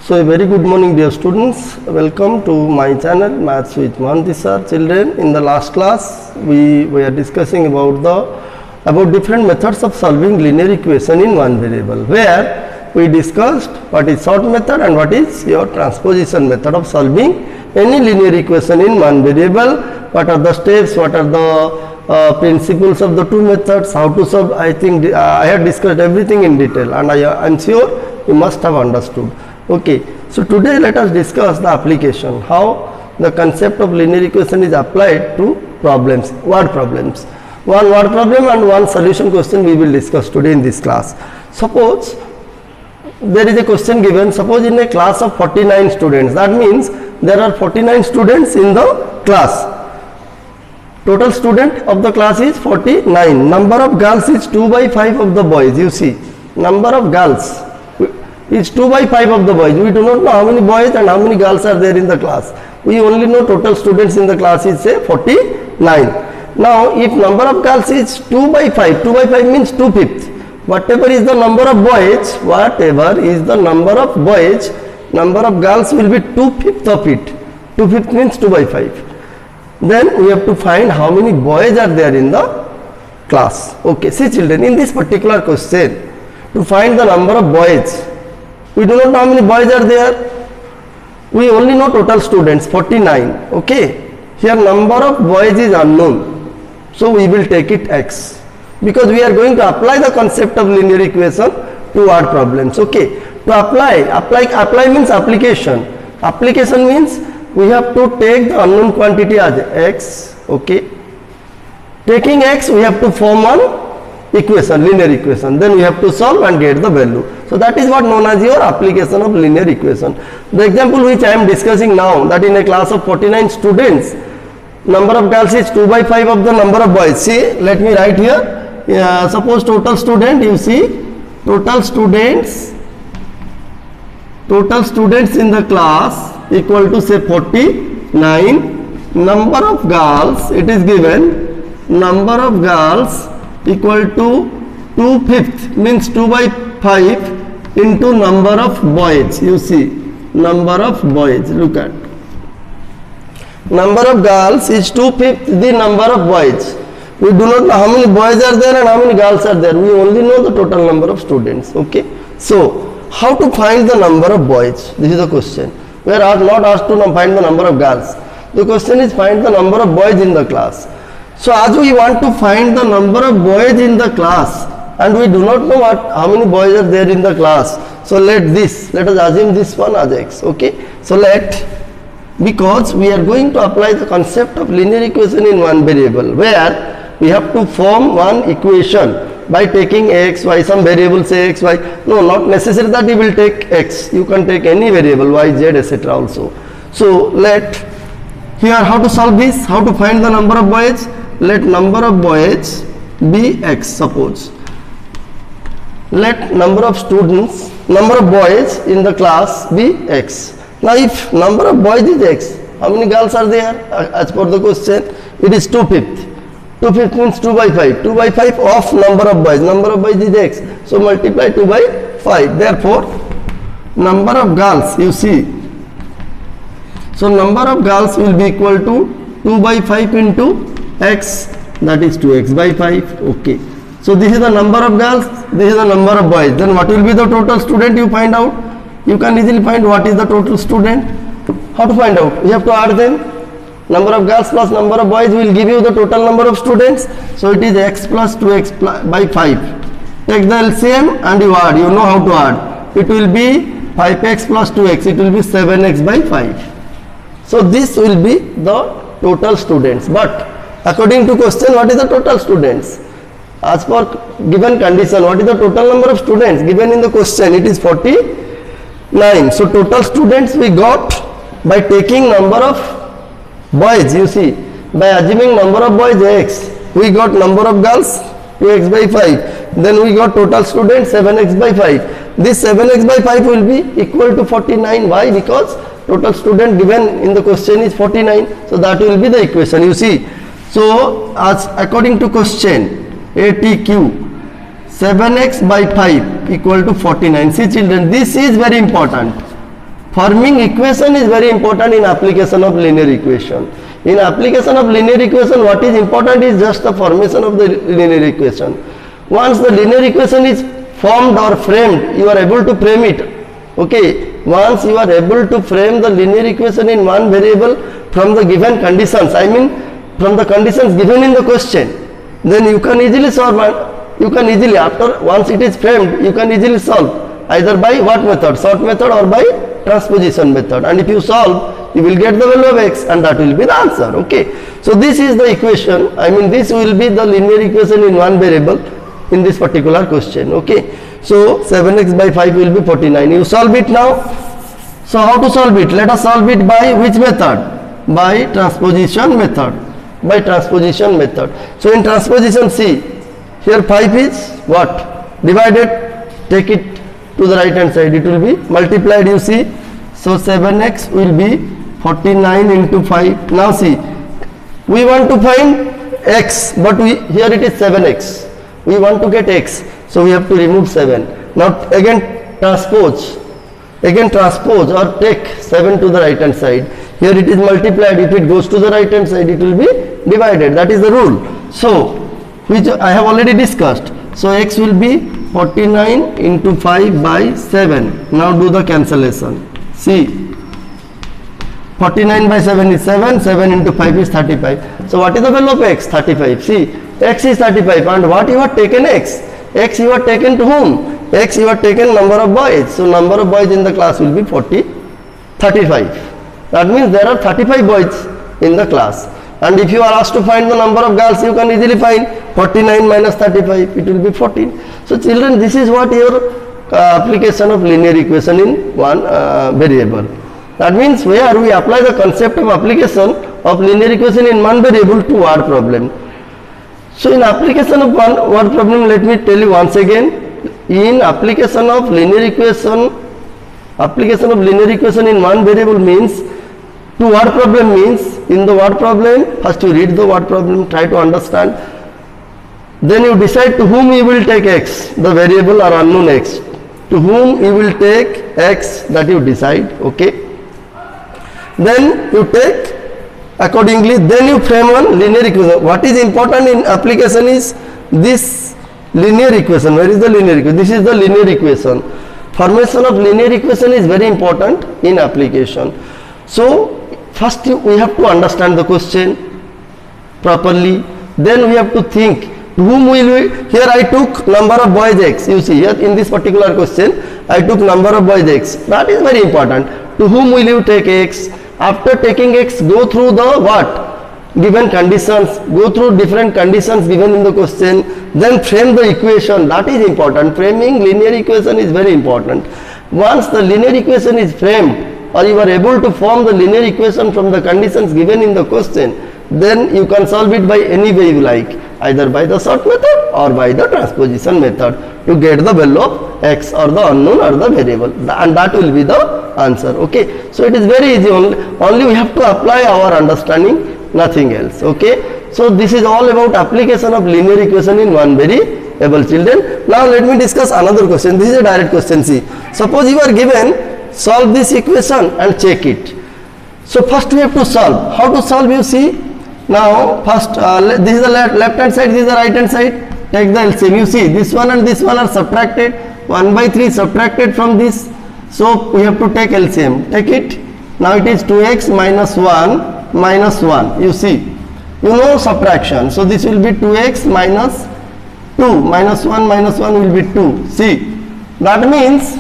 So a very good morning dear students, welcome to my channel Maths with Mohanty sir. Children, in the last class we were discussing about different methods of solving linear equation in one variable, where we discussed what is sort method and what is your transposition method of solving any linear equation in one variable. What are the steps, what are the principles of the two methods, how to solve. I think I have discussed everything in detail, and I am sure you must have understood. Okay, so today let us discuss the application, how the concept of linear equation is applied to problems, word problems. One word problem and one solution question we will discuss today in this class. Suppose there is a question given, suppose in a class of 49 students, that means there are 49 students in the class. Total student of the class is 49. Number of girls is 2 by 5 of the boys. You see, number of girls is 2 by 5 of the boys. We do not know how many boys and how many girls are there in the class. We only know total students in the class is say 49. Now if number of girls is 2 by 5, 2 by 5 means 2/5. Whatever is the number of boys, whatever is the number of boys, number of girls will be 2/5 of it. 2/5 means 2 by 5. Then we have to find how many boys are there in the class. Okay, see children, in this particular question, to find the number of boys, we do not know how many boys are there. We only know total students 49. Okay, here number of boys is unknown, so we will take it x, because we are going to apply the concept of linear equation to word problems. Okay, to apply means application. Application means we have to take the unknown quantity as x. Okay, taking x, we have to form one equation, linear equation, then we have to solve and get the value. So that is what known as your application of linear equation. The example which I am discussing now, that in a class of 49 students, number of girls is 2 by 5 of the number of boys. See, let me write here. Suppose total student, you see, total students in the class equal to say 49. Number of girls, it is given, number of girls equal to 2/5 means 2 by 5 into number of boys. You see, number of boys, look at, number of girls is 2/5 the number of boys. We do not know how many boys are there and how many girls are there. We only know the total number of students. Okay, so how to find the number of boys? This is the question. We are not asked to find the number of girls. The question is find the number of boys in the class. So as we want to find the number of boys in the class, and we do not know how many boys are there in the class, so let us assume this one as x. Okay, so because we are going to apply the concept of linear equation in one variable, where we have to form one equation by taking x, y, some variable say x, y. No, not necessary that you will take x. You can take any variable y, z, etc. also. So here how to solve this, how to find the number of boys. Let number of boys be x, suppose. Let number of students, number of boys in the class be x. Now if number of boys is x, how many girls are there? As per the question, it is 2/5. 2/5 means 2 by 5. 2 by 5 of number of boys. Number of boys is x. So multiply 2 by 5. Therefore, number of girls, you see. So number of girls will be equal to 2 by 5 into x, that is 2x by 5. Okay. So this is the number of girls, this is the number of boys. Then what will be the total student? You find out. You can easily find what is the total student. How to find out? You have to add them. Number of girls plus number of boys will give you the total number of students. So it is x plus 2x by 5. Take the LCM and you add. You know how to add. It will be 5x plus 2x. It will be 7x by 5. So this will be the total students. But according to question, what is the total students? As per given condition, what is the total number of students given in the question? It is 49. So total students we got by taking number of boys. You see, by assuming number of boys x, we got number of girls 2x by 5. Then we got total students 7x by 5. This 7x by 5 will be equal to 49. Why? Because total student given in the question is 49. So that will be the equation. You see, so as according to question ATQ, 7x by 5 equal to 49. See children, this is very important. Forming equation is very important in application of linear equation. In application of linear equation, what is important is just the formation of the linear equation. Once the linear equation is formed or framed, you are able to frame it. Okay, once you are able to frame the linear equation in one variable from the given conditions, I mean from the conditions given in the question, then you can easily solve. You can easily, after once it is framed, you can easily solve either by what method, sort method or by transposition method, and if you solve, you will get the value of x and that will be the answer. Okay, so this is the equation, I mean this will be the linear equation in one variable in this particular question. Okay, so 7x by 5 will be 49. You solve it now. So how to solve it? Let us solve it by which method? By transposition method. By transposition method. So in transposition, see, here 5 is what? Divided, take it to the right hand side, it will be multiplied, you see. So 7x will be 49 into 5. Now see, we want to find x, but here it is 7x. We want to get x, so we have to remove 7. Now again transpose or take 7 to the right hand side. Here it is multiplied, if it goes to the right hand side, it will be divided. That is the rule. So which I have already discussed. So x will be 49 into 5 by 7. Now do the cancellation. See, 49 by 7 is 7, 7 into 5 is 35. So what is the value of x? 35. See, x is 35, and what you have taken x? X you have taken to whom? X you have taken number of boys. So number of boys in the class will be 35. That means there are 35 boys in the class. And if you are asked to find the number of girls, you can easily find 49 minus 35, it will be 14. So children, this is what your application of linear equation in one variable. That means where we apply the concept of application of linear equation in one variable to word problem. So in application of one word problem, let me tell you once again, in application of linear equation in one variable means, to word problem means, in the word problem, first you read the word problem, try to understand, then you decide to whom you will take x, the variable or unknown x, to whom you will take x, that you decide. Okay, then you take accordingly, then you frame one linear equation. What is important in application is this linear equation. Where is the linear equation? This is the linear equation. Formation of linear equation is very important in application. So first we have to understand the question properly, then we have to think to whom will we. Here I took number of boys x, you see here in this particular question I took number of boys x, that is very important. To whom will you take x? After taking x, go through the what? Given conditions, go through different conditions given in the question, then frame the equation. That is important. Framing linear equation is very important. Once the linear equation is framed, or you are able to form the linear equation from the conditions given in the question, then you can solve it by any way you like, either by the sort method or by the transposition method, to get the value of x or the unknown or the variable, and that will be the answer. Okay, so it is very easy, only we have to apply our understanding, nothing else. Okay, so this is all about application of linear equation in one variable, children. Now let me discuss another question. This is a direct question. See, suppose you are given, solve this equation and check it. So first we have to solve. How to solve, you see? Now first this is the left hand side, this is the right hand side. Take the LCM. You see this one and this one are subtracted. 1 by 3 subtracted from this. So we have to take LCM. Take it. Now it is 2x minus 1 minus 1. You see, you know subtraction. So this will be 2x minus 2 minus 1 will be 2. See, that means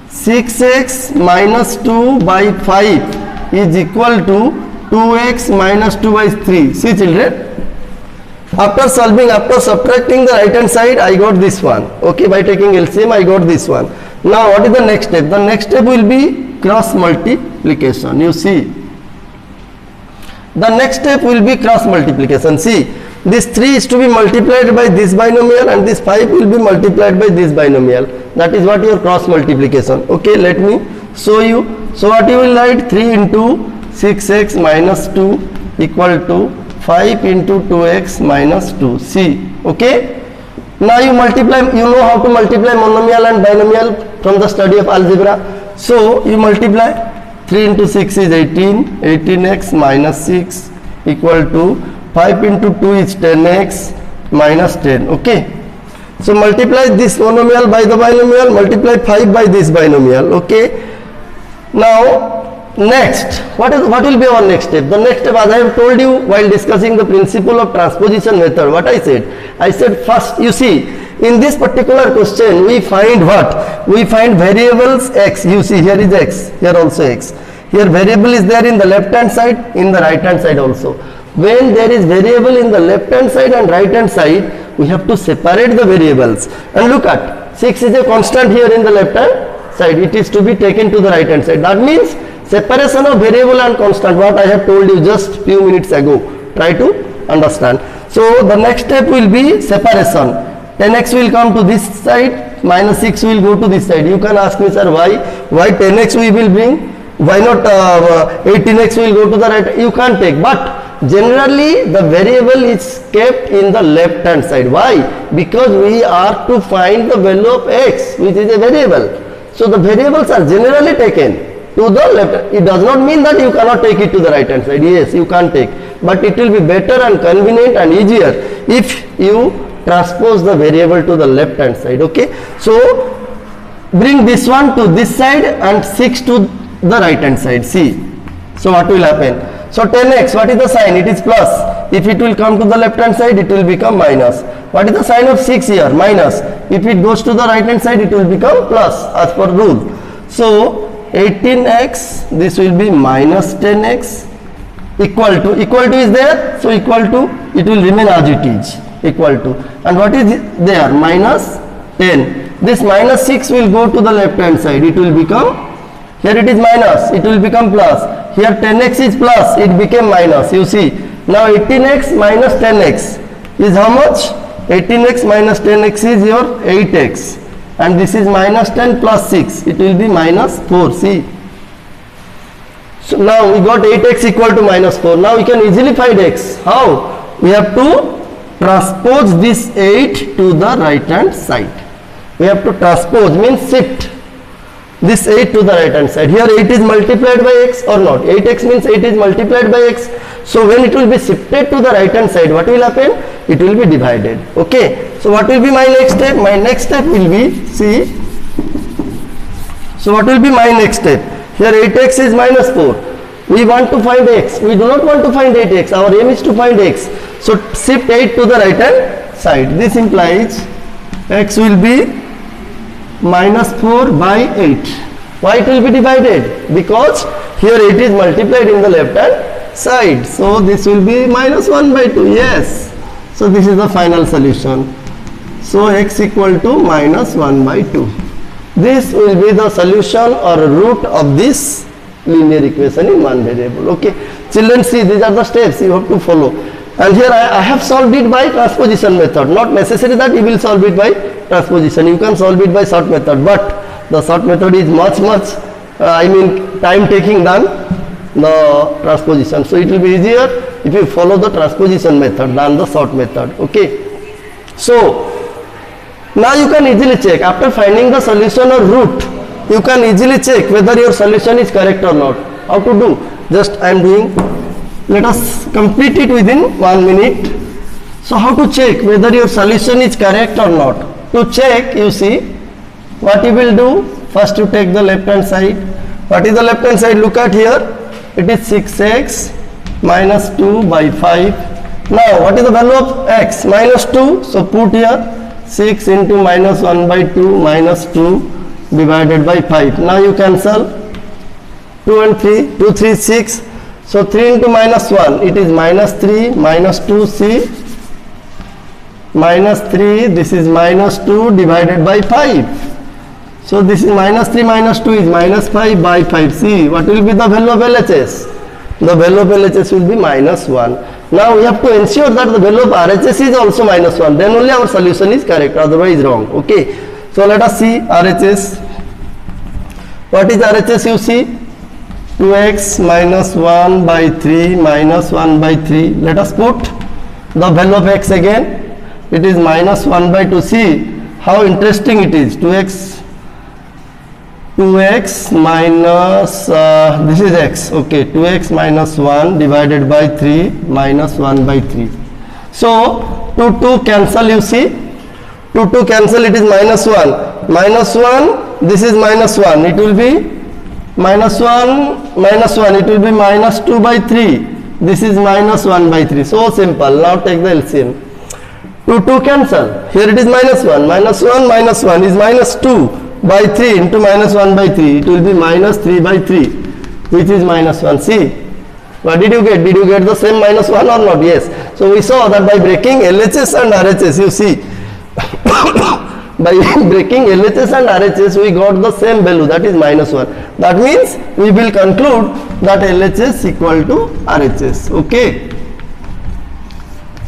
6x minus 2 by 5 is equal to 2x minus 2 by 3. See children, after solving, after subtracting the right hand side, I got this one. Okay, by taking LCM I got this one. Now what is the next step? The next step will be cross multiplication. You see, the next step will be cross multiplication. See, this 3 is to be multiplied by this binomial and this 5 will be multiplied by this binomial. That is what your cross multiplication. Okay, let me show you. So what you will write? 3 into 6x minus 2 equal to 5 into 2x minus 2. See, okay. Now you multiply, you know how to multiply monomial and binomial from the study of algebra. So you multiply 3 into 6 is 18, 18x minus 6 equal to 5 into 2 is 10x minus 10. Okay. So multiply this monomial by the binomial, multiply 5 by this binomial. Okay. Now next, what will be our next step? The next step, as I have told you while discussing the principle of transposition method, what I said? I said first, you see, in this particular question we find what? We find variables x. You see, here is x, here also x. Here variable is there in the left hand side, in the right hand side also. When there is variable in the left hand side and right hand side, we have to separate the variables. And look at, 6 is a constant here in the left hand side. It is to be taken to the right hand side. That means separation of variable and constant, what I have told you just few minutes ago. Try to understand. So the next step will be separation. 10x will come to this side, minus 6 will go to this side. You can ask me, sir, why 10x we will bring? Why not 18x will go to the right? You can't take. But generally the variable is kept in the left hand side. Why? Because we are to find the value of x, which is a variable. So the variables are generally taken to the left. It does not mean that you cannot take it to the right hand side. Yes, you can take. But it will be better and convenient and easier if you transpose the variable to the left hand side. Okay. So bring this one to this side and 6 to the right hand side. See. So what will happen? So 10x, what is the sign? It is plus. If it will come to the left hand side, it will become minus. What is the sign of 6 here? Minus. If it goes to the right hand side, it will become plus as per rule. So 18x, this will be minus 10x equal to is there. So equal to, it will remain as it is, equal to. And what is there? Minus 10. This minus 6 will go to the left hand side. It will become, here it is minus, it will become plus. Here 10x is plus, it became minus. You see, now 18x minus 10x is how much? 18x minus 10x is your 8x. And this is minus 10 plus 6, it will be minus 4. See. So now we got 8x equal to minus 4. Now we can easily find x. How? We have to transpose this 8 to the right hand side. We have to transpose, means shift this 8 to the right hand side. Here 8 is multiplied by x or not? 8x means 8 is multiplied by x. So when it will be shifted to the right hand side, what will happen? It will be divided. Okay. So what will be my next step? My next step will be, see. So what will be my next step? Here 8x is minus 4. We want to find x. We do not want to find 8x. Our aim is to find x. So shift 8 to the right hand side. This implies x will be minus 4 by 8. Why it will be divided? Because here 8 is multiplied in the left hand side. So this will be minus 1 by 2. Yes. So this is the final solution. So x equal to minus 1 by 2. This will be the solution or root of this linear equation in one variable. Okay. Children, see, these are the steps you have to follow. And here I have solved it by transposition method. Not necessary that you will solve it by transposition. You can solve it by sort method. But the sort method is much time taking than the transposition. So it will be easier if you follow the transposition method than the sort method. Okay. So now you can easily check after finding the solution or root. You can easily check whether your solution is correct or not. How to do? Just I am doing. Let us complete it within 1 minute. So how to check whether your solution is correct or not? To check, you see, what you will do? First you take the left hand side. What is the left hand side? Look at here. It is 6x minus 2 by 5. Now what is the value of x? Minus 2. So put here 6 into minus 1 by 2 minus 2 divided by 5. Now you cancel 2 and 3. 2, 3, 6. So 3 into minus 1, it is minus 3, minus 2, see, minus 3, this is minus 2 divided by 5. So this is minus 3 minus 2 is minus 5 by 5. See, what will be the value of LHS? The value of LHS will be minus 1. Now we have to ensure that the value of RHS is also minus 1. Then only our solution is correct, otherwise wrong. Okay. So let us see RHS. What is RHS? You see, 2x minus 1 by 3 minus 1 by 3. Let us put the value of x again. It is minus 1 by 2. See how interesting it is. 2x 2x minus this is x, okay, 2x minus 1 divided by 3 minus 1 by 3. So 2 cancel, you see, 2 cancel, it is minus 1, minus 1, this is minus 1, it will be minus 1, minus 1, it will be minus 2 by 3, this is minus 1 by 3, so simple. Now take the LCM. 2 cancel, here it is minus 1, minus 1, minus 1 is minus 2 by 3 into minus 1 by 3, it will be minus 3 by 3, which is minus 1. See, what did you get? Did you get the same minus 1 or not? Yes. So we saw that by breaking LHS and RHS, you see, by breaking LHS and RHS, we got the same value, that is minus 1. That means we will conclude that LHS equal to RHS. Okay.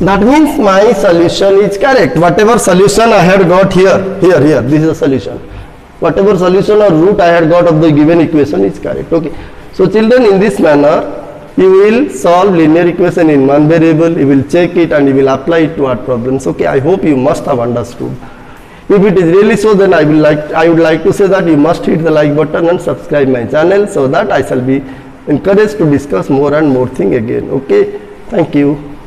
That means my solution is correct. Whatever solution I had got here, this is the solution. Whatever solution or root I had got of the given equation is correct. Okay. So children, in this manner, you will solve linear equation in one variable, you will check it and you will apply it to our problems. Okay. I hope you must have understood. If it is really so, then I would like to say that you must hit the like button and subscribe my channel, so that I shall be encouraged to discuss more and more thing again. Okay. Thank you.